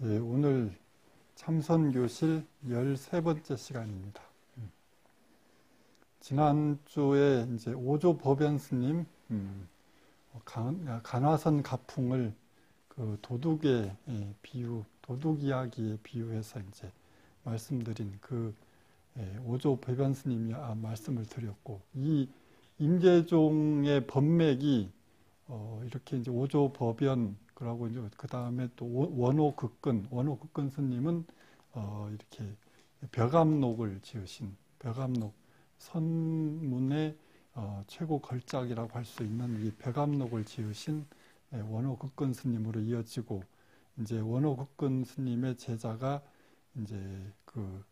예, 오늘 참선교실 13번째 시간입니다. 지난주에 이제 오조법연 스님 간화선 가풍을 그 도둑의 비유, 도둑 이야기에 비유해서 이제 말씀드린 그 오조법연 스님이 말씀을 드렸고, 이 임계종의 법맥이 이렇게 이제 오조법연, 그러고 이제 그 다음에 또 원오극근 스님은 이렇게 벽암록을 지으신, 벽암록 선문의 최고 걸작이라고 할 수 있는 이 벽암록을 지으신 원오극근 스님으로 이어지고, 이제 원오극근 스님의 제자가 이제 그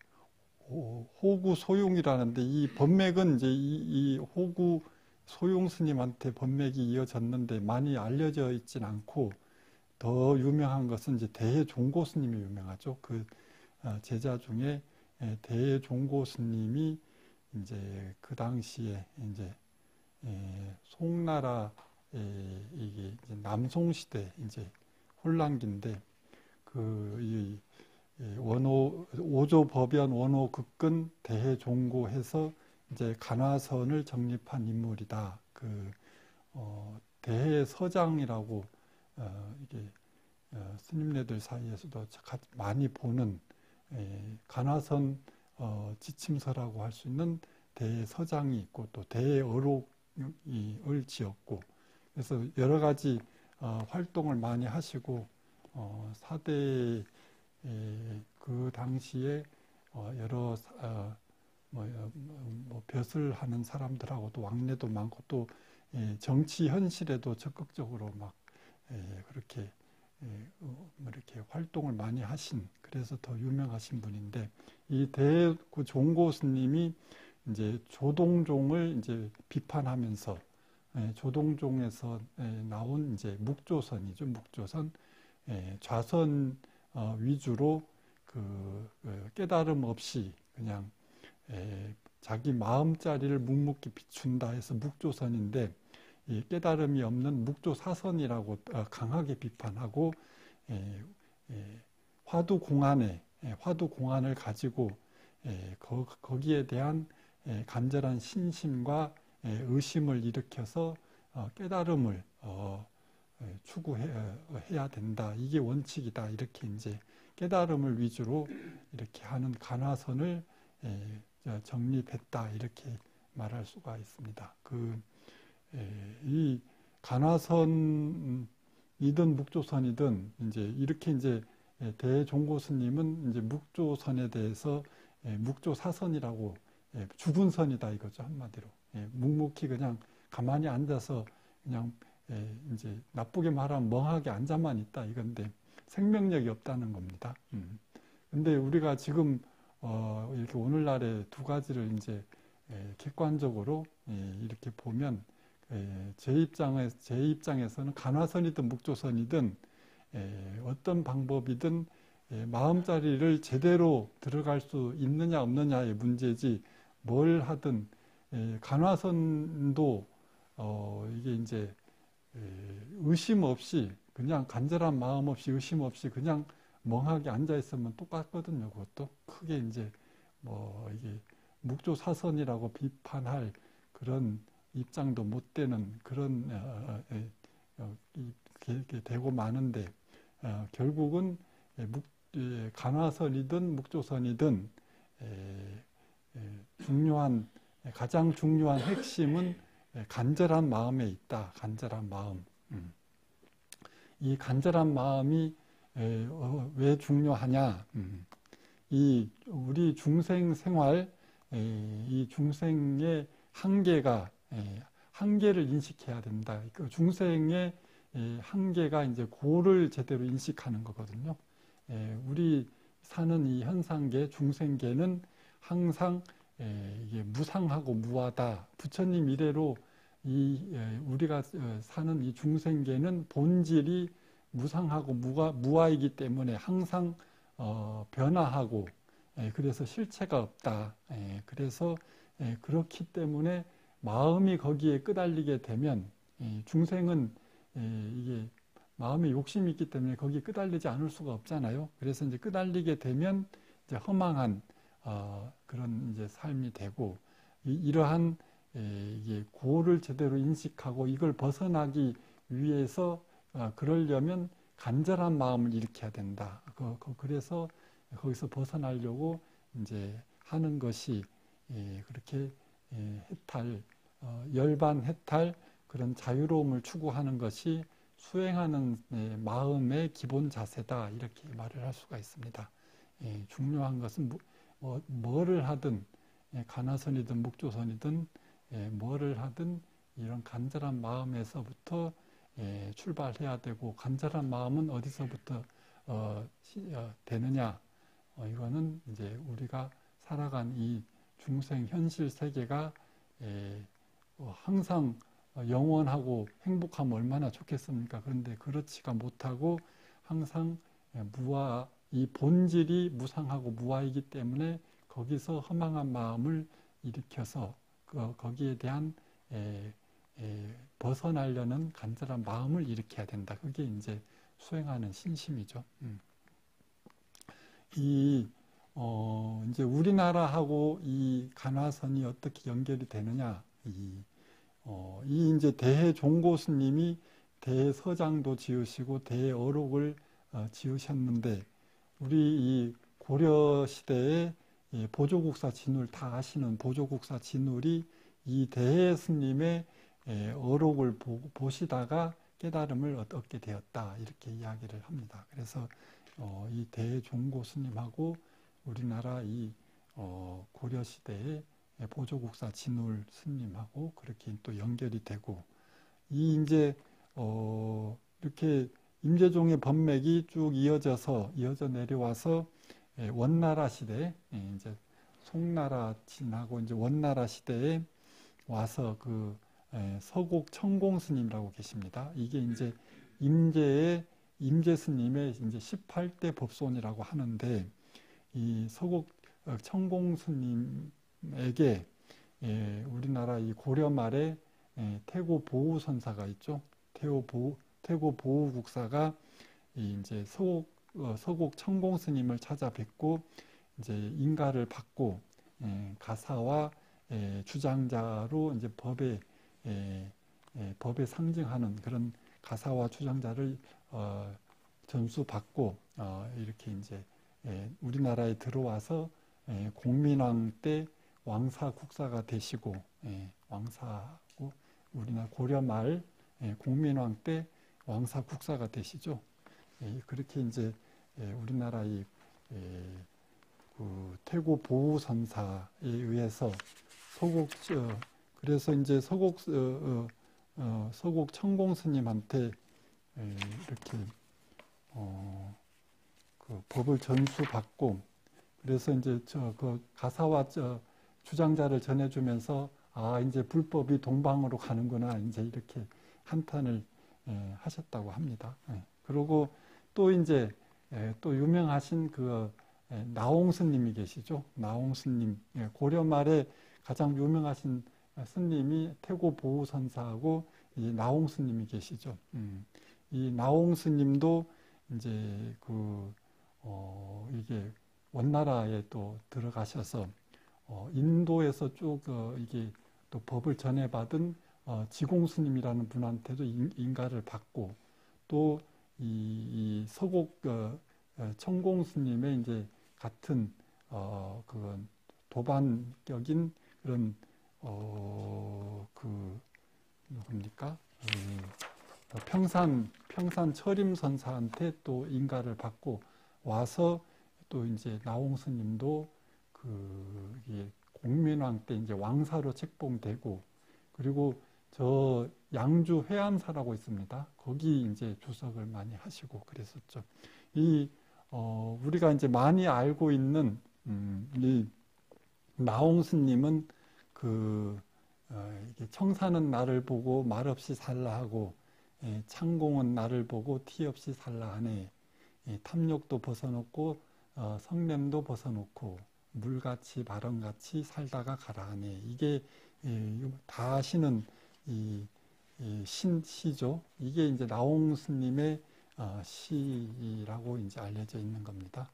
호구 소용이라는데, 이 법맥은 이제 이 호구 소용 스님한테 법맥이 이어졌는데 많이 알려져 있진 않고, 더 유명한 것은 이제 대해종고 스님이 유명하죠. 그 제자 중에 대해종고 스님이 이제 그 당시에 이제 송나라 이게 이제 남송 시대 이제 혼란기인데, 그 오조법연 원오극근 대해종고해서 이제 간화선을 정립한 인물이다. 대해서장이라고 이게 스님네들 사이에서도 많이 보는 간화선 지침서라고 할 수 있는 대서장이 있고, 또 대어록을 지었고, 그래서 여러 가지 활동을 많이 하시고, 사대 그 당시에 여러 벼슬 하는 사람들하고도 왕래도 많고, 또 정치 현실에도 적극적으로 막 그렇게 이렇게 활동을 많이 하신, 그래서 더 유명하신 분인데, 이 대종고 스님이 이제 조동종을 이제 비판하면서 조동종에서 나온 이제 묵조선이죠. 묵조선 좌선 위주로 깨달음 없이 그냥 자기 마음자리를 묵묵히 비춘다 해서 묵조선인데, 이 깨달음이 없는 묵조사선이라고 강하게 비판하고, 화두공안을 가지고 거기에 대한 간절한 신심과 의심을 일으켜서 깨달음을 추구해야 된다. 이게 원칙이다. 이렇게 이제 깨달음을 위주로 이렇게 하는 간화선을 정립했다. 이렇게 말할 수가 있습니다. 이 간화선이든 묵조선이든 이제 이렇게 이제 대종고 스님은 이제 묵조선에 대해서 묵조사선이라고, 죽은 선이다 이거죠, 한마디로. 묵묵히 그냥 가만히 앉아서 그냥 이제 나쁘게 말하면 멍하게 앉아만 있다 이건데, 생명력이 없다는 겁니다. 근데 우리가 지금 이렇게 오늘날의 두 가지를 이제 객관적으로 이렇게 보면, 제 입장에서는 간화선이든 묵조선이든 어떤 방법이든 마음자리를 제대로 들어갈 수 있느냐 없느냐의 문제지, 뭘 하든 간화선도 이게 이제 의심 없이, 그냥 간절한 마음 없이 의심 없이 그냥 멍하게 앉아 있으면 똑같거든요. 그것도 크게 이제 이게 묵조사선이라고 비판할 그런 입장도 못 되는 그런 이렇게 되고 마는데, 결국은 간화선이든 묵조선이든 가장 중요한 핵심은 간절한 마음에 있다. 간절한 마음. 이 간절한 마음이 왜 중요하냐? 우리 중생 생활, 이 중생의 한계를 인식해야 된다. 중생의 한계가 이제 고를 제대로 인식하는 거거든요. 우리 사는 이 현상계, 중생계는 항상 이게 무상하고 무하다. 부처님 이래로 우리가 사는 이 중생계는 본질이 무상하고 무아이기 때문에 항상 변화하고, 그래서 실체가 없다. 그래서 그렇기 때문에 마음이 거기에 끄달리게 되면, 중생은 이게 마음에 욕심이 있기 때문에 거기에 끄달리지 않을 수가 없잖아요. 그래서 이제 끄달리게 되면 이제 허망한 그런 이제 삶이 되고 이러한 이게 고를 제대로 인식하고 이걸 벗어나기 위해서 그러려면 간절한 마음을 일으켜야 된다. 그래서 거기서 벗어나려고 이제 하는 것이 그렇게 해탈, 열반 해탈 그런 자유로움을 추구하는 것이 수행하는 마음의 기본 자세다. 이렇게 말을 할 수가 있습니다. 중요한 것은 뭐를 하든 가나선이든 묵조선이든 뭐를 하든 이런 간절한 마음에서부터 출발해야 되고 간절한 마음은 어디서부터 되느냐? 이거는 이제 우리가 살아간 이 중생 현실 세계가 항상 영원하고 행복하면 얼마나 좋겠습니까? 그런데 그렇지가 못하고 항상 이 본질이 무상하고 무아이기 때문에 거기서 허망한 마음을 일으켜서 거기에 대한 벗어나려는 간절한 마음을 일으켜야 된다. 그게 이제 수행하는 신심이죠. 이제 우리나라하고 이 간화선이 어떻게 연결이 되느냐? 이제 대종고 스님이 대서장도 지으시고 대어록을 지으셨는데 우리 이 고려 시대에 보조국사 진울 다 아시는 보조국사 진울이 이 대해 스님의 어록을 보시다가 깨달음을 얻게 되었다 이렇게 이야기를 합니다. 그래서 이 대종고 스님하고 우리나라 이 고려 시대의 보조국사 진울 스님하고 그렇게 또 연결이 되고 이제 이렇게 임재종의 법맥이 쭉 이어져 내려와서 원나라 시대 이제 송나라 지나고 이제 원나라 시대에 와서 그 서곡 청공 스님이라고 계십니다. 이게 이제 임재 스님의 이제 18대 법손이라고 하는데 이 서곡 청공 스님에게 우리나라 이 고려 말에 태고 보우 선사가 있죠. 태고 보우 국사가 이제 서곡 청공 스님을 찾아뵙고 이제 인가를 받고 가사와 주장자로 이제 법에 상징하는 그런 가사와 주장자를 전수받고 이렇게 이제 우리나라에 들어와서 공민왕 때 왕사 국사가 되시고 왕사고 우리나라 고려 말 공민왕 때 왕사 국사가 되시죠. 그렇게 이제 우리나라 그 태고 보우 선사에 의해서 그래서 이제 서곡 청공 스님한테 이렇게 그 법을 전수받고 그래서 이제 그 가사와 주장자를 전해주면서 이제 불법이 동방으로 가는구나 이제 이렇게 한탄을 하셨다고 합니다. 그리고 또 이제 또 유명하신 그 나홍 스님이 계시죠. 나홍 스님 고려 말에 가장 유명하신 스님이 태고 보우 선사하고 이 나홍 스님이 계시죠. 이 나홍 스님도 이제 이게 원나라에 또 들어가셔서 인도에서 쭉 이게 또 법을 전해받은 지공 스님이라는 분한테도 인가를 받고 또 이 서곡 청공 스님의 이제 같은 그건 도반격인 그런 누굽니까? 평산 철임 선사한테 또 인가를 받고 와서 또 이제 나홍 스님도 공민왕 때 이제 왕사로 책봉되고 그리고 저 양주 회암사라고 있습니다. 거기 이제 주석을 많이 하시고 그랬었죠. 우리가 이제 많이 알고 있는 이 나홍 스님은 이게 청사는 나를 보고 말없이 살라 하고 창공은 나를 보고 티 없이 살라 하네. 탐욕도 벗어놓고 성냄도 벗어놓고 물같이 바람같이 살다가 가라 하네. 이게 다 아시는 이 시죠. 이게 이제 나홍 스님의 시라고 이제 알려져 있는 겁니다.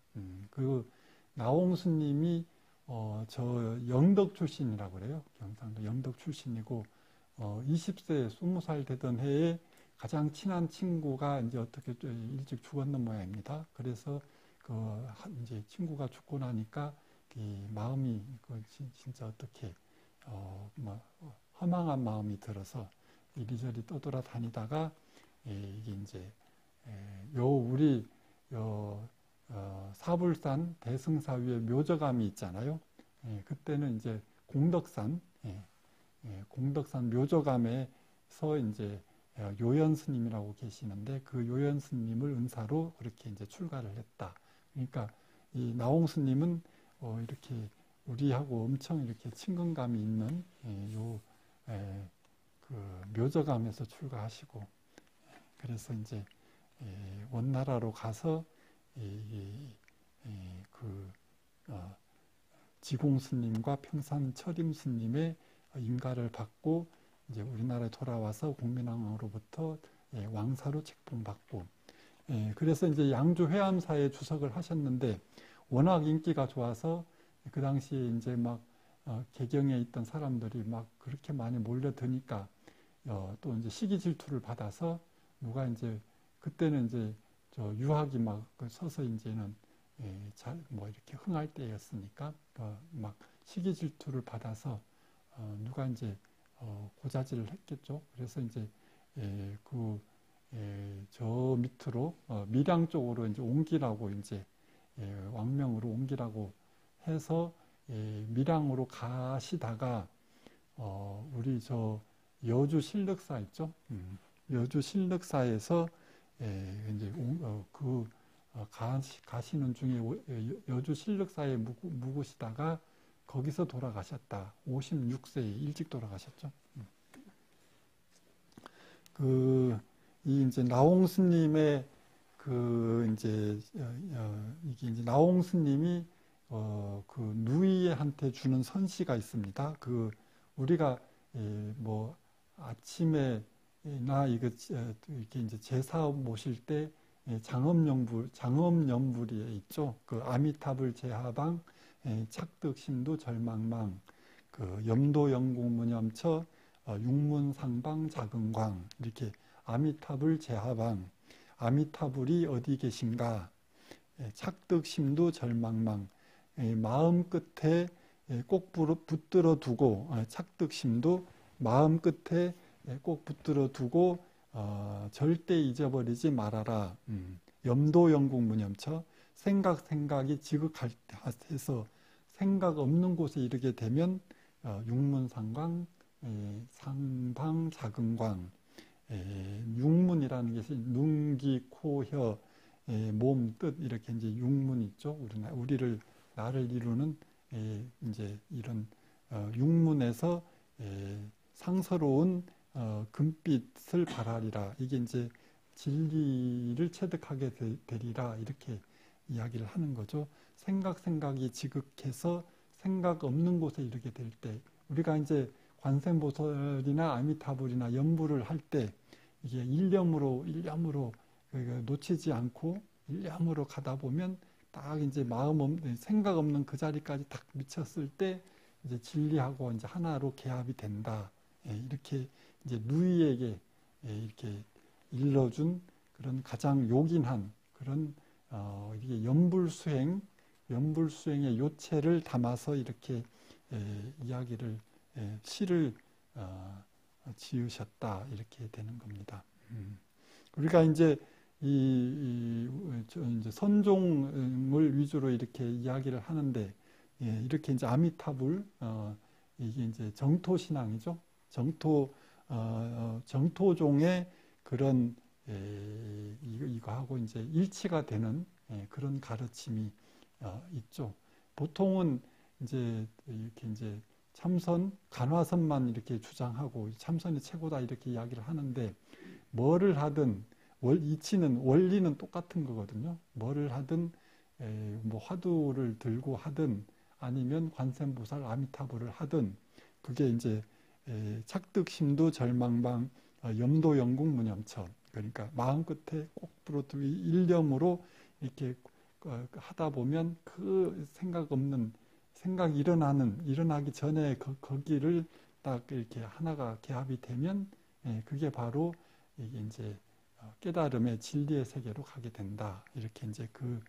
그 나홍수님이 저 영덕 출신이라고 그래요. 경상도 영덕 출신이고 20세 20살 되던 해에 가장 친한 친구가 이제 어떻게 일찍 죽었는 모양입니다. 그래서 이제 친구가 죽고 나니까 이 마음이 진짜 어떻게 뭐 허망한 마음이 들어서 이리저리 떠돌아다니다가 이게 이제 우리 사불산 대승사위의 묘저감이 있잖아요. 그때는 이제 공덕산 공덕산 묘저감에서 이제 요연 스님이라고 계시는데 그 요연 스님을 은사로 그렇게 이제 출가를 했다. 그러니까 이 나홍 스님은 이렇게 우리하고 엄청 이렇게 친근감이 있는 그 묘저감에서 출가하시고 그래서 이제 원나라로 가서 지공 스님과 평산 철임 스님의 인가를 받고 이제 우리나라에 돌아와서 공민왕으로부터 왕사로 책봉받고 그래서 이제 양주 회암사에 주석을 하셨는데 워낙 인기가 좋아서 그 당시에 이제 막 개경에 있던 사람들이 막 그렇게 많이 몰려드니까 또 이제 시기 질투를 받아서 누가 이제 그때는 이제 유학이 막 서서 이제는 뭐 이렇게 흥할 때였으니까 막 시기 질투를 받아서 누가 이제 고자질을 했겠죠. 그래서 이제 저 밑으로 밀양 쪽으로 이제 옮기라고 이제 왕명으로 옮기라고 해서 밀양으로 가시다가 우리 저 여주 신륵사 있죠. 여주 신륵사에서 이제 가시는 중에 여주 신륵사에 묵으시다가 거기서 돌아가셨다. 56세에 일찍 돌아가셨죠. 이 이제 나홍 스님의 이게 이제 나홍 스님이 누이한테 주는 선시가 있습니다. 우리가 뭐 아침에나 이렇게 이제 제사 모실 때 장엄연불이 있죠. 아미타불 제하방 착득심도 절망망 염도영공무념처 육문상방 작은광 이렇게 아미타불 제하방 아미타불이 어디 계신가 착득심도 절망망 마음 끝에 꼭 붙들어 두고 착득심도 마음 끝에 꼭 붙들어 두고 절대 잊어버리지 말아라. 염도영국무념처 생각이 지극해서 생각 없는 곳에 이르게 되면 육문상광 상방 작은광 육문이라는 것이 눈기 코혀 몸 뜻 이렇게 이제 육문 있죠. 나를 이루는 이제 이런 육문에서 상서로운 금빛을 발하리라. 이게 이제 진리를 체득하게 되리라. 이렇게 이야기를 하는 거죠. 생각이 지극해서 생각 없는 곳에 이르게 될 때, 우리가 이제 관세음보살이나 아미타불이나 연불을 할 때, 이게 일념으로 놓치지 않고 일념으로 가다 보면 딱 이제 생각 없는 그 자리까지 딱 미쳤을 때, 이제 진리하고 이제 하나로 개합이 된다. 이렇게 이제 누이에게 이렇게 일러준 그런 가장 요긴한 그런 이게 연불수행의 요체를 담아서 이렇게 이야기를 시를 지으셨다 이렇게 되는 겁니다. 우리가 이제 이제 선종을 위주로 이렇게 이야기를 하는데 이렇게 이제 아미타불 이게 이제 정토 신앙이죠. 정토종의 그런 이거하고 이제 일치가 되는 그런 가르침이 있죠. 보통은 이제 이렇게 이제 참선, 간화선만 이렇게 주장하고 참선이 최고다 이렇게 이야기를 하는데 뭐를 하든 이치는 원리는 똑같은 거거든요. 뭐를 하든 뭐 화두를 들고 하든 아니면 관세음보살 아미타불을 하든 그게 이제 착득심도 절망방 염도영국무념처 그러니까 마음 끝에 꼭 부러뜨고 일념으로 이렇게 하다 보면 그 생각 없는 생각이 일어나기 전에 거기를 딱 이렇게 하나가 개합이 되면 그게 바로 이게 이제 깨달음의 진리의 세계로 가게 된다. 이렇게 이제 그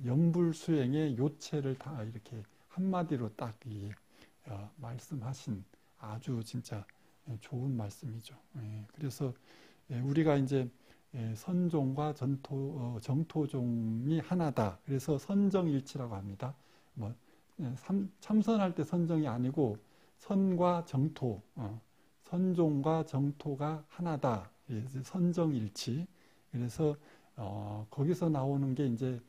영불수행의 요체를 다 이렇게 한마디로 딱 말씀하신 아주 진짜 좋은 말씀이죠. 그래서 우리가 이제 선종과 정토종이 하나다. 그래서 선정일치라고 합니다. 뭐 참선할 때 선정이 아니고 선과 정토, 선종과 정토가 하나다. 선정일치. 그래서 거기서 나오는 게 이제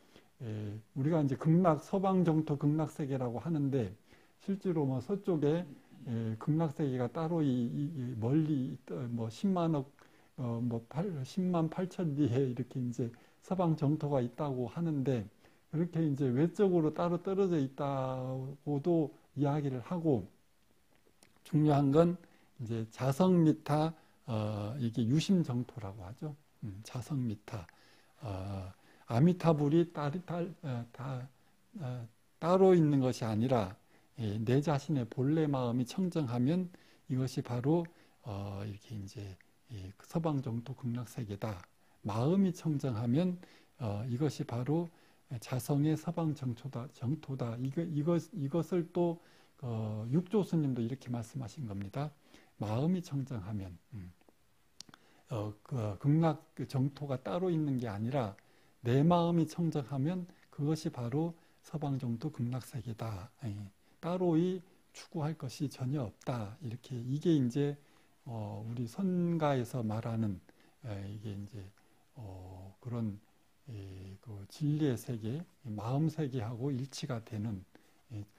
우리가 이제 서방정토 극락세계라고 하는데 실제로 뭐 서쪽에 극락세계가 따로 멀리 뭐 10만억 뭐 10만 8천 리에 이렇게 이제 서방정토가 있다고 하는데 그렇게 이제 외적으로 따로 떨어져 있다고도 이야기를 하고 중요한 건 이제 자성미타 이게 유심정토라고 하죠. 자성미타 아미타불이 따로 있는 것이 아니라 내 자신의 본래 마음이 청정하면 이것이 바로 이렇게 이제 서방정토 극락세계다. 마음이 청정하면 이것이 바로 자성의 서방정토다. 이것을 또 육조 스님도 이렇게 말씀하신 겁니다. 마음이 청정하면 극락 정토가 따로 있는 게 아니라 내 마음이 청정하면 그것이 바로 서방정토 극락세계다. 따로이 추구할 것이 전혀 없다. 이렇게 이게 이제 우리 선가에서 말하는 이게 이제 그런 그 진리의 세계, 마음 세계하고 일치가 되는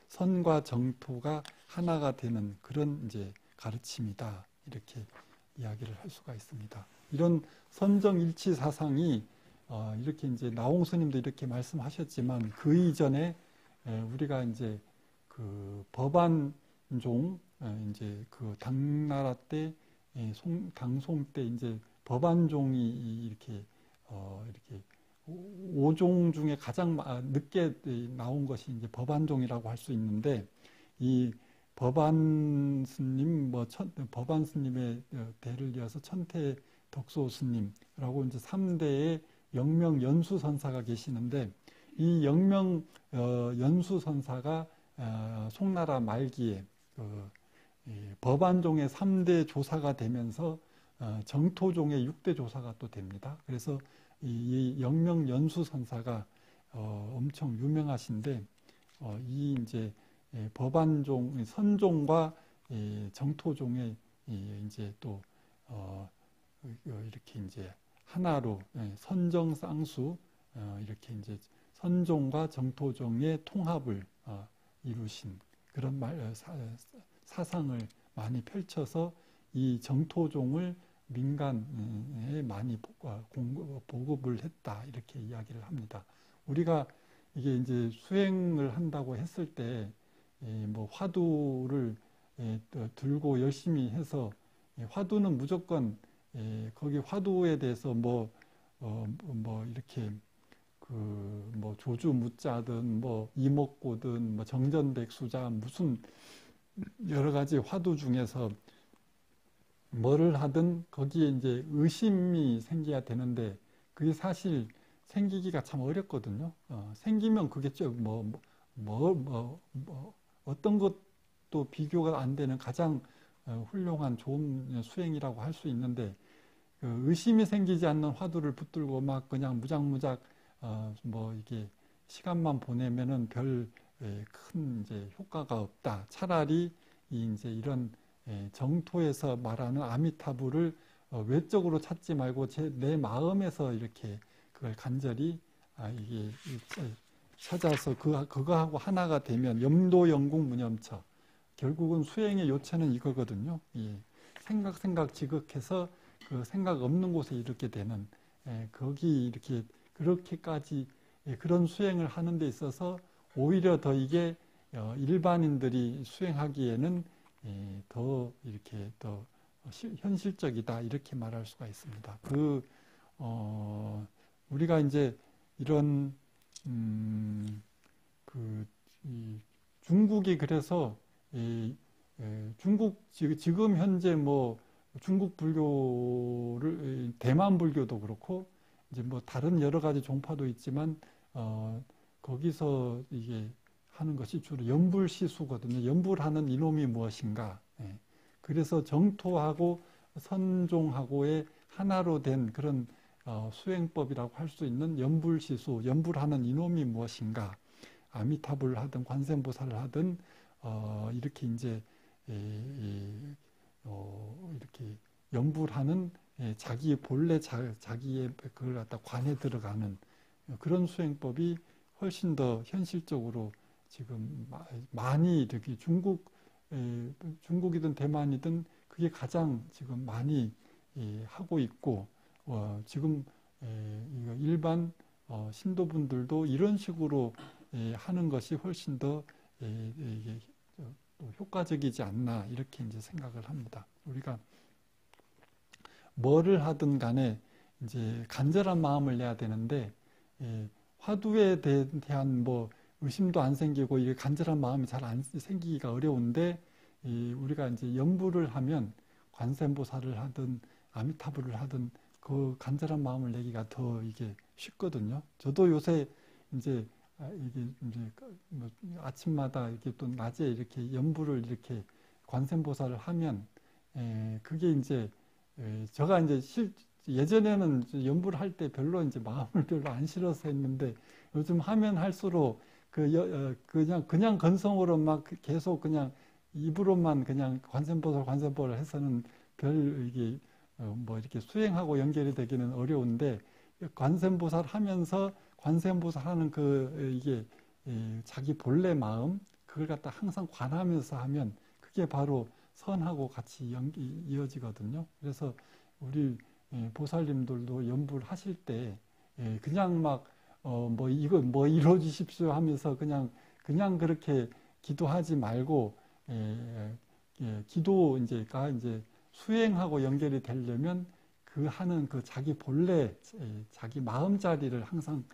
선과 정토가 하나가 되는 그런 이제 가르침이다. 이렇게 이야기를 할 수가 있습니다. 이런 선정일치 사상이 이렇게 이제 나홍 스님도 이렇게 말씀하셨지만 그 이전에 우리가 이제 그 법안종 이제 그 당나라 때 당송 때 이제 법안종이 이렇게 5종 중에 가장 늦게 나온 것이 이제 법안종이라고 할 수 있는데 이 법안 스님 법안 스님의 대를 이어서 천태 덕소 스님이라고 이제 3대의 영명 연수 선사가 계시는데 이 영명 연수 선사가 송나라 말기에 법안종의 3대 조사가 되면서 정토종의 6대 조사가 또 됩니다. 그래서 이 영명 연수 선사가 엄청 유명하신데 이 이제 법안종 선종과 정토종의 이제 또 이렇게 이제 하나로 선정쌍수 이렇게 이제 선종과 정토종의 통합을 이루신 그런 사상을 많이 펼쳐서 이 정토종을 민간에 많이 보급을 했다 이렇게 이야기를 합니다. 우리가 이게 이제 수행을 한다고 했을 때 뭐 화두를 들고 열심히 해서 화두는 무조건 거기 화두에 대해서 뭐 이렇게 뭐 조주무자든 뭐 이목고든 뭐 정전백수자 무슨 여러 가지 화두 중에서 뭐를 하든 거기에 이제 의심이 생겨야 되는데 그게 사실 생기기가 참 어렵거든요. 생기면 그게 어떤 것도 비교가 안 되는 가장 훌륭한 좋은 수행이라고 할 수 있는데 의심이 생기지 않는 화두를 붙들고 막 그냥 무작무작 뭐 이게 시간만 보내면은 별 큰 이제 효과가 없다. 차라리 이제 이런 정토에서 말하는 아미타불을 외적으로 찾지 말고 내 마음에서 이렇게 그걸 간절히 이게 찾아서 그거하고 하나가 되면 염도영국 무념처 결국은 수행의 요체는 이거거든요. 생각 지극해서 그 생각 없는 곳에 이르게 되는 거기 이렇게 그렇게까지 그런 수행을 하는 데 있어서 오히려 더 이게 일반인들이 수행하기에는 더 이렇게 더 현실적이다 이렇게 말할 수가 있습니다. 우리가 이제 이런 이 중국이 그래서 지금 현재 뭐 중국 불교를 대만 불교도 그렇고 이제 뭐 다른 여러 가지 종파도 있지만 거기서 이게 하는 것이 주로 연불시수거든요. 연불하는 이놈이 무엇인가. 그래서 정토하고 선종하고의 하나로 된 그런 수행법이라고 할 수 있는 연불시수, 연불하는 이놈이 무엇인가. 아미타불을 하든 관세음보살을 하든 이렇게 이제 이렇게 연불하는 자기 본래 자기의 그걸 갖다 관에 들어가는 그런 수행법이 훨씬 더 현실적으로 지금 많이 이렇게 중국이든 대만이든 그게 가장 지금 많이 하고 있고 지금 일반 신도분들도 이런 식으로 하는 것이 훨씬 더 효과적이지 않나 이렇게 이제 생각을 합니다. 우리가 뭐를 하든 간에 이제 간절한 마음을 내야 되는데 화두에 대한 뭐 의심도 안 생기고 이게 간절한 마음이 잘 안 생기기가 어려운데 우리가 이제 연불을 하면 관세음보살을 하든 아미타불을 하든 그 간절한 마음을 내기가 더 이게 쉽거든요. 저도 요새 이제 이게 이제 뭐 아침마다 이렇게 또 낮에 이렇게 연불을 이렇게 관세음보살을 하면 그게 이제 제가 이제 예전에는 연불을 할 때 별로 이제 마음을 별로 안 실어서 했는데 요즘 하면 할수록 그냥 건성으로 막 계속 그냥 입으로만 그냥 관세음보살 해서는 별 이게 뭐 이렇게 수행하고 연결이 되기는 어려운데 관세음보살 하면서 관세음보살 하는 이게 자기 본래 마음 그걸 갖다 항상 관하면서 하면 그게 바로 선하고 같이 이어지거든요. 그래서 우리 보살님들도 연불 하실 때 그냥 막 뭐 이거 뭐 이루어 주십시오 하면서 그냥 그렇게 기도하지 말고 기도 이제가 이제 수행하고 연결이 되려면 그 하는 그 자기 본래 자기 마음자리를 항상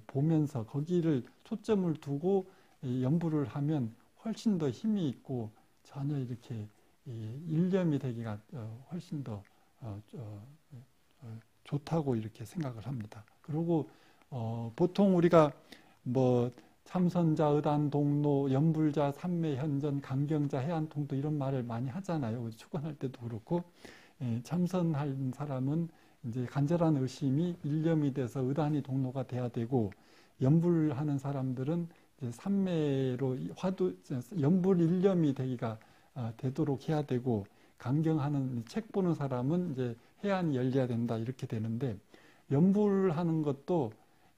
보면서 거기를 초점을 두고 연불을 하면 훨씬 더 힘이 있고 전혀 이렇게 일념이 되기가 훨씬 더 좋다고 이렇게 생각을 합니다. 그리고 보통 우리가 뭐 참선자, 의단, 동로, 연불자, 삼매, 현전, 강경자, 해안통도 이런 말을 많이 하잖아요. 축원할 때도 그렇고 참선한 사람은 이제 간절한 의심이 일념이 돼서 의단이 동로가 돼야 되고 연불하는 사람들은 이제 삼매로 연불 일념이 되기가 되도록 해야 되고 강경하는 책 보는 사람은 이제 해안이 열려야 된다 이렇게 되는데 연불하는 것도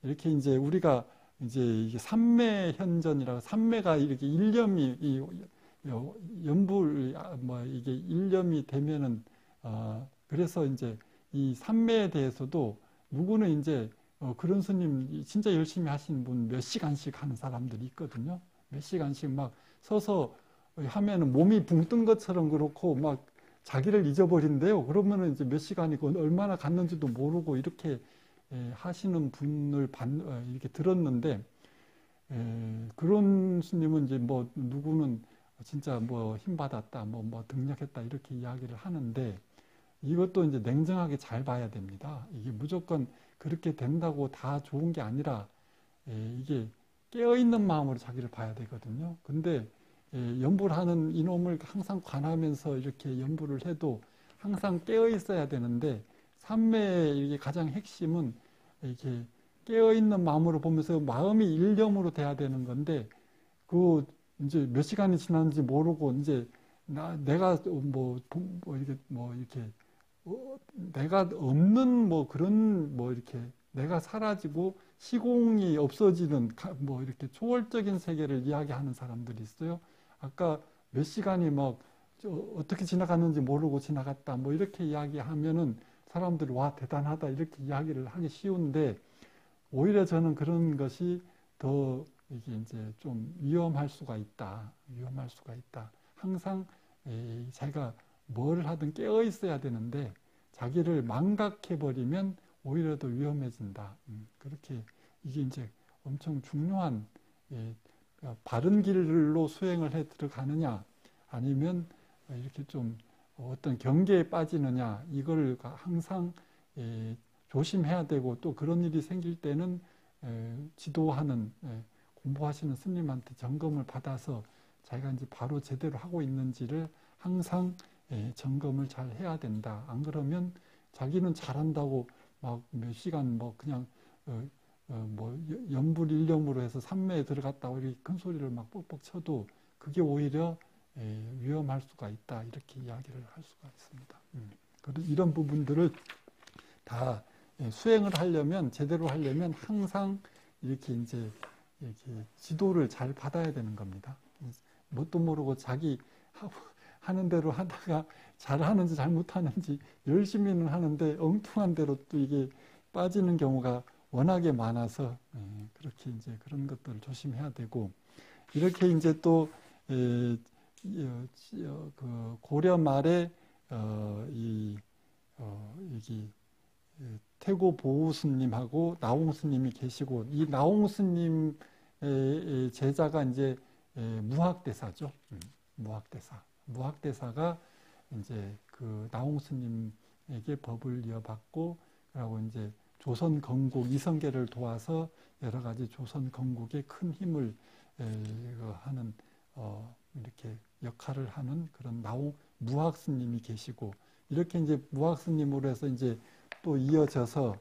이렇게 이제 우리가 이제 이게 삼매 현전이라고 삼매가 이렇게 일념이 연불 뭐 이게 일념이 되면은 그래서 이제 이 삼매에 대해서도 누구는 이제 그런 스님 진짜 열심히 하시는 분 몇 시간씩 하는 사람들이 있거든요. 몇 시간씩 막 서서 하면은 몸이 붕 뜬 것처럼 그렇고 막 자기를 잊어버린대요. 그러면은 이제 몇 시간이고 얼마나 갔는지도 모르고 이렇게 하시는 분을 이렇게 들었는데 그런 스님은 이제 뭐 누구는 진짜 뭐 힘 받았다, 뭐 등력했다 이렇게 이야기를 하는데 이것도 이제 냉정하게 잘 봐야 됩니다. 이게 무조건 그렇게 된다고 다 좋은 게 아니라 이게 깨어있는 마음으로 자기를 봐야 되거든요. 근데 연불하는 이놈을 항상 관하면서 이렇게 연불을 해도 항상 깨어 있어야 되는데 삼매의 이게 가장 핵심은 이렇게 깨어 있는 마음으로 보면서 마음이 일념으로 돼야 되는 건데 그 이제 몇 시간이 지났는지 모르고 이제 내가 이렇게 내가 없는 뭐 그런 뭐 이렇게 내가 사라지고 시공이 없어지는 뭐 이렇게 초월적인 세계를 이야기하는 사람들이 있어요. 아까 몇 시간이 막 어떻게 지나갔는지 모르고 지나갔다 뭐 이렇게 이야기하면은 사람들이 와 대단하다 이렇게 이야기를 하기 쉬운데 오히려 저는 그런 것이 더 이게 이제 좀 위험할 수가 있다. 항상 자기가 뭘 하든 깨어 있어야 되는데 자기를 망각해버리면 오히려 더 위험해진다. 그렇게 이게 이제 엄청 중요한 예, 바른 길로 수행을 해 들어가느냐 아니면 이렇게 좀 어떤 경계에 빠지느냐 이걸 항상 조심해야 되고 또 그런 일이 생길 때는 지도하는 공부하시는 스님한테 점검을 받아서 자기가 이제 바로 제대로 하고 있는지를 항상 점검을 잘 해야 된다. 안 그러면 자기는 잘한다고 막 몇 시간 뭐 그냥 뭐 연불일념으로 해서 삼매에 들어갔다고 이렇게 큰 소리를 막 뻑뻑 쳐도 그게 오히려 위험할 수가 있다. 이렇게 이야기를 할 수가 있습니다. 이런 부분들을 다 수행을 하려면 제대로 하려면 항상 이렇게 이제 이렇게 지도를 잘 받아야 되는 겁니다. 뭣도 모르고 자기 하는 대로 하다가 잘하는지 잘못하는지 열심히는 하는데 엉뚱한 대로 또 이게 빠지는 경우가 워낙에 많아서 그렇게 이제 그런 것들을 조심해야 되고 이렇게 이제 또 그 고려 말에 여기 태고 보우 스님하고 나홍 스님이 계시고 이 나홍 스님의 제자가 이제 무학대사죠. 무학대사가 이제 그 나홍 스님에게 법을 이어받고 그리고 이제 조선 건국 이성계를 도와서 여러 가지 조선 건국에 큰 힘을 하는 이렇게 역할을 하는 그런 무학 스님이 계시고 이렇게 이제 무학 스님으로 해서 이제 또 이어져서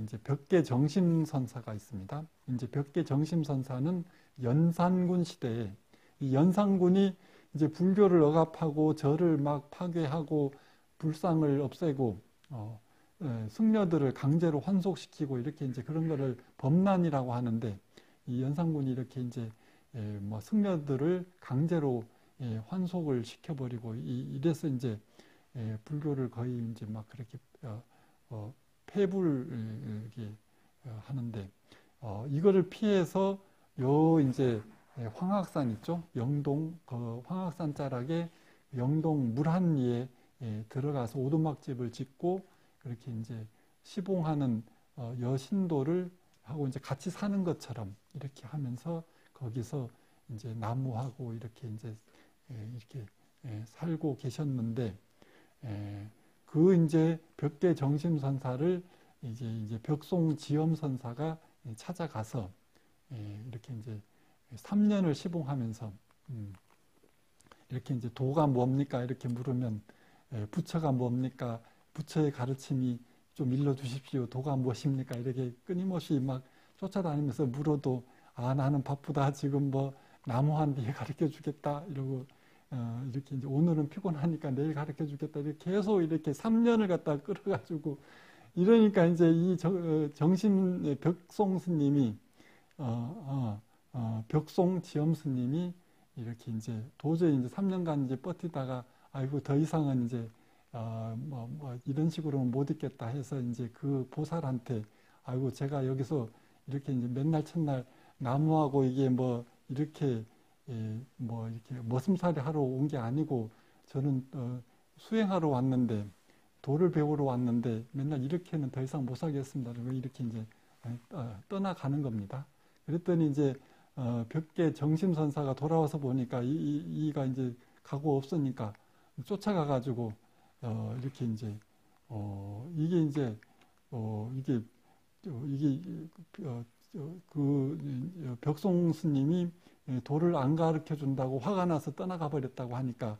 이제 벽계 정심선사가 있습니다. 이제 벽계 정심선사는 연산군 시대에 이 연산군이 이제 불교를 억압하고 절을 막 파괴하고 불상을 없애고 승려들을 강제로 환속시키고 이렇게 이제 그런 거를 범난이라고 하는데 이 연산군이 이렇게 이제 뭐 승려들을 강제로 환속을 시켜버리고 이래서 이제 불교를 거의 이제 막 그렇게 폐불 하는데 이거를 피해서 이제 황학산 있죠? 영동 그 황학산 자락에 영동 물한리에 들어가서 오두막집을 짓고 그렇게 이제 시봉하는 여신도를 하고 이제 같이 사는 것처럼 이렇게 하면서 거기서 이제 나무하고 이렇게 이제 이렇게 살고 계셨는데 그 이제 벽계 정심선사를 이제 벽송지엄선사가 찾아가서 이렇게 이제 3년을 시봉하면서 이렇게 이제 도가 뭡니까 이렇게 물으면 부처가 뭡니까 부처의 가르침이 좀 일러주십시오 도가 무엇입니까 이렇게 끊임없이 막 쫓아다니면서 물어도 나는 바쁘다 지금 뭐 나무 한 뒤에 가르쳐 주겠다 이러고 이렇게 이제 오늘은 피곤하니까 내일 가르쳐 주겠다 이렇게 계속 이렇게 3년을 갖다 끌어가지고 이러니까 이제 이 정심 벽송 스님이 벽송 지엄 스님이 이렇게 이제 도저히 이제 3년간 이제 버티다가 아이고 더 이상은 이제 뭐 이런 식으로는 못 있겠다 해서 이제 그 보살한테 아이고 제가 여기서 이렇게 이제 맨날 첫날 나무하고 이게 뭐 이렇게 뭐 이렇게 머슴살이 하러 온 게 아니고 저는 수행하러 왔는데 도를 배우러 왔는데 맨날 이렇게는 더 이상 못 살겠습니다. 이렇게 이제 떠나가는 겁니다. 그랬더니 이제 벽계 정심선사가 돌아와서 보니까 이가 이제 가고 없으니까 쫓아가가지고 이렇게 이제 이게 이제 이게 그 벽송 스님이 도를 안 가르쳐 준다고 화가 나서 떠나가 버렸다고 하니까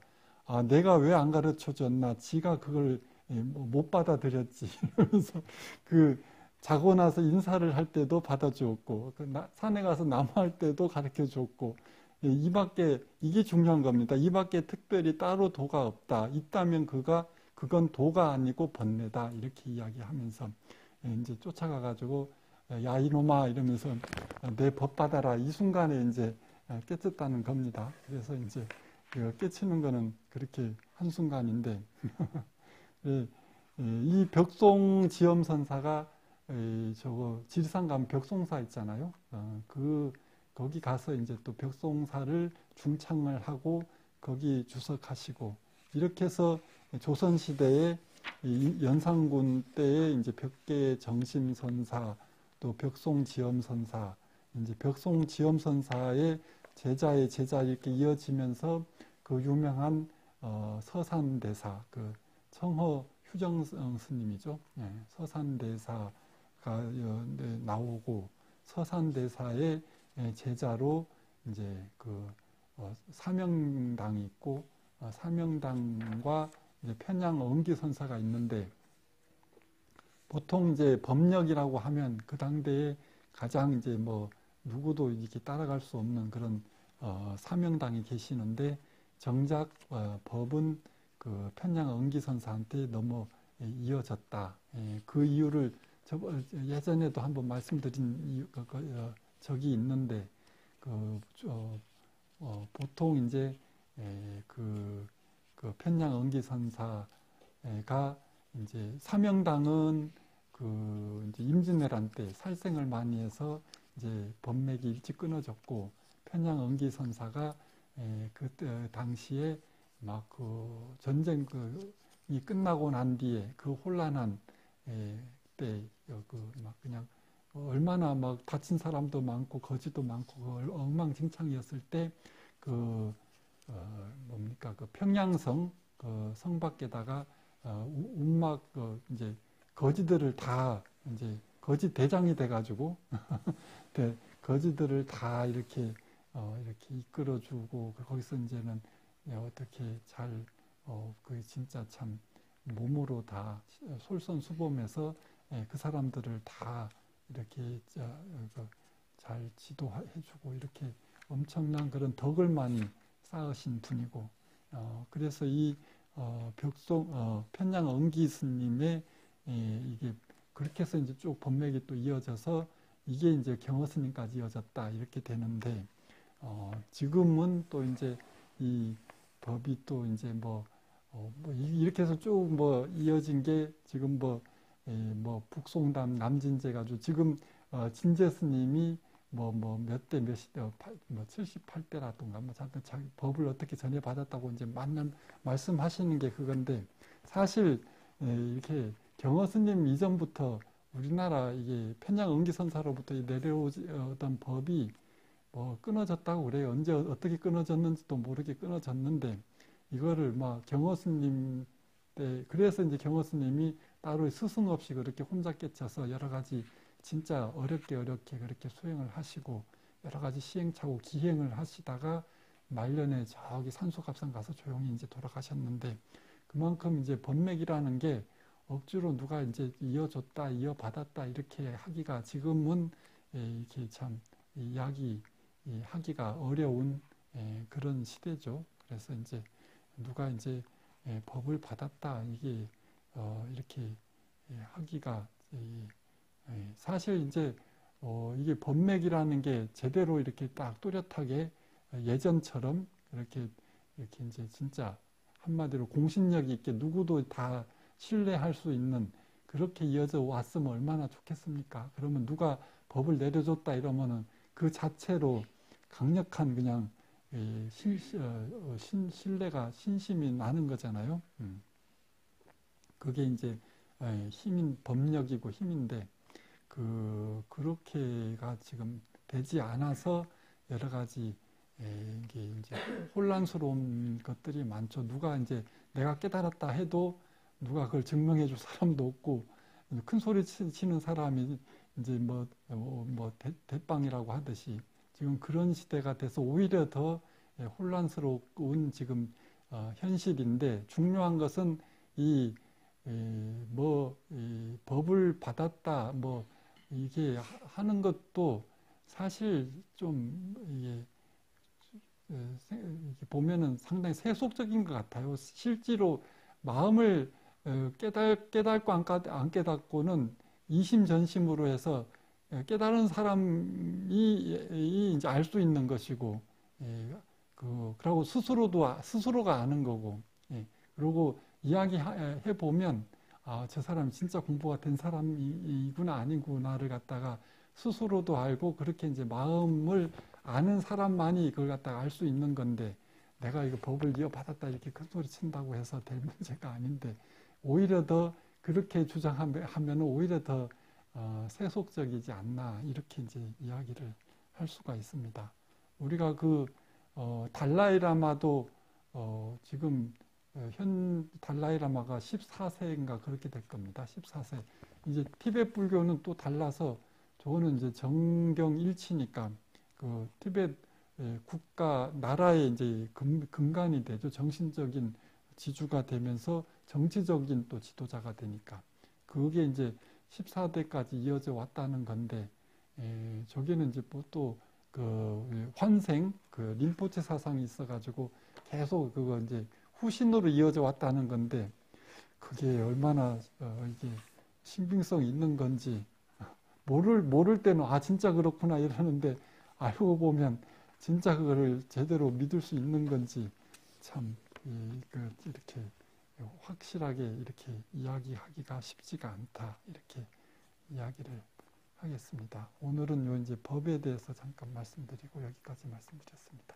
내가 왜 안 가르쳐 줬나 지가 그걸 못 받아들였지 이러면서 그 자고 나서 인사를 할 때도 받아주었고 산에 가서 나무할 때도 가르쳐 줬고 이 밖에 이게 중요한 겁니다. 이 밖에 특별히 따로 도가 없다. 있다면 그건 도가 아니고 번뇌다. 이렇게 이야기하면서 이제 쫓아가가지고 야 이놈아 이러면서 내 법 받아라. 이 순간에 이제 깨쳤다는 겁니다. 그래서 이제 깨치는 거는 그렇게 한순간인데 이 벽송 지엄선사가 저거 지리산 가면 벽송사 있잖아요. 거기 가서 이제 또 벽송사를 중창을 하고 거기 주석하시고 이렇게 해서 조선시대에 연산군 때에 이제 벽계 정심선사, 또 벽송지엄선사, 이제 벽송지엄선사의 제자의 제자 이렇게 이어지면서 그 유명한 서산대사, 그 청허 휴정 스님이죠. 예, 서산대사가 나오고 서산대사의 제자로 이제 그 사명당이 있고 사명당과 이제 편양 엄기선사가 있는데 보통 이제 법력이라고 하면 그 당대에 가장 이제 뭐 누구도 이렇게 따라갈 수 없는 그런 사명당이 계시는데 정작 법은 그 편양 엄기선사한테 넘어 이어졌다. 그 이유를 예전에도 한번 말씀드린 적이 있는데 보통 이제 그 편양 엄기선사가 이제 사명당은 그 이제 임진왜란 때 살생을 많이 해서 이제 법맥이 일찍 끊어졌고 편양 엄기선사가 그 당시에 막 그 전쟁이 끝나고 난 뒤에 그 혼란한 때 그 막 그냥 얼마나 막 다친 사람도 많고 거지도 많고 엉망진창이었을 때 그 뭡니까 그 평양성 그 성 밖에다가 운막 이제 거지들을 다 이제 거지 대장이 돼가지고 거지들을 다 이렇게 이끌어주고 거기서 이제는 어떻게 잘 그 진짜 참 몸으로 다 솔선수범해서 그 사람들을 다 이렇게 잘 지도해주고 이렇게 엄청난 그런 덕을 많이 쌓으신 분이고 그래서 이 편양 엄기 스님의 이게 그렇게 해서 이제 쭉 법맥이 또 이어져서 이게 이제 경허 스님까지 이어졌다 이렇게 되는데 지금은 또 이제 이 법이 또 이제 뭐 이렇게 해서 쭉 뭐 이어진 게 지금 뭐 북송담 남진제 가지고 지금 진제 스님이 몇 대 몇 시대 78대라든가 뭐 잠깐 자기 법을 어떻게 전해받았다고 이제 말씀하시는 게 그건데 사실 이렇게 경허 스님 이전부터 우리나라 이게 편양 엄기선사로부터 내려오던 법이 뭐 끊어졌다고 그래요. 언제 어떻게 끊어졌는지도 모르게 끊어졌는데 이거를 막 경허 스님 때 그래서 이제 경허 스님이 따로 스승 없이 그렇게 혼자 깨쳐서 여러 가지 진짜 어렵게 그렇게 수행을 하시고 여러 가지 시행착오 기행을 하시다가 말년에 저기 산소갑산 가서 조용히 이제 돌아가셨는데 그만큼 이제 법맥이라는 게 억지로 누가 이제 이어줬다 이어받았다 이렇게 하기가 지금은 이렇게 참 이야기 하기가 어려운 그런 시대죠. 그래서 이제 누가 이제 법을 받았다 이게 이렇게 하기가 사실 이제 이게 법맥이라는 게 제대로 이렇게 딱 뚜렷하게 예전처럼 이렇게 이제 진짜 한마디로 공신력 있게 누구도 다 신뢰할 수 있는 그렇게 이어져 왔으면 얼마나 좋겠습니까? 그러면 누가 법을 내려줬다 이러면은 그 자체로 강력한 그냥 신뢰가 신심이 나는 거잖아요. 그게 이제 힘인 법력이고 힘인데 그렇게가 지금 되지 않아서 여러 가지 이게 이제 혼란스러운 것들이 많죠. 누가 이제 내가 깨달았다 해도 누가 그걸 증명해 줄 사람도 없고 큰 소리 치는 사람이 이제 대빵이라고 하듯이 지금 그런 시대가 돼서 오히려 더 혼란스러운 지금 현실인데 중요한 것은 이 법을 받았다 이게 하는 것도 사실 좀 이게 보면은 상당히 세속적인 것 같아요. 실제로 마음을 깨닫고 안 깨닫고는 이심전심으로 해서 깨달은 사람이 이제 알 수 있는 것이고, 그러고 스스로가 아는 거고, 그리고 이야기해 보면, 저 사람 진짜 공부가 된 사람이구나, 아니구나를 갖다가 스스로도 알고, 그렇게 이제 마음을 아는 사람만이 그걸 갖다가 알 수 있는 건데, 내가 이거 법을 이어받았다 이렇게 큰 소리 친다고 해서 될 문제가 아닌데, 오히려 더 그렇게 주장하면 오히려 더 세속적이지 않나, 이렇게 이제 이야기를 할 수가 있습니다. 우리가 달라이라마도 지금 현 달라이라마가 14세인가 그렇게 될 겁니다. 14세. 이제 티베트 불교는 또 달라서, 저거는 이제 정경 일치니까 그 티베트 국가 나라의 이제 근간이 되죠. 정신적인 지주가 되면서 정치적인 또 지도자가 되니까 그게 이제 14대까지 이어져 왔다는 건데, 저기는 이제 또 그 환생, 그 린포체 사상이 있어가지고 계속 그거 이제 후신으로 이어져 왔다는 건데, 그게 얼마나 이게 신빙성 있는 건지 모를 때는 아 진짜 그렇구나 이러는데, 알고 보면 진짜 그거를 제대로 믿을 수 있는 건지 참 이렇게 확실하게 이렇게 이야기하기가 쉽지가 않다, 이렇게 이야기를 하겠습니다. 오늘은 이제 법에 대해서 잠깐 말씀드리고 여기까지 말씀드렸습니다.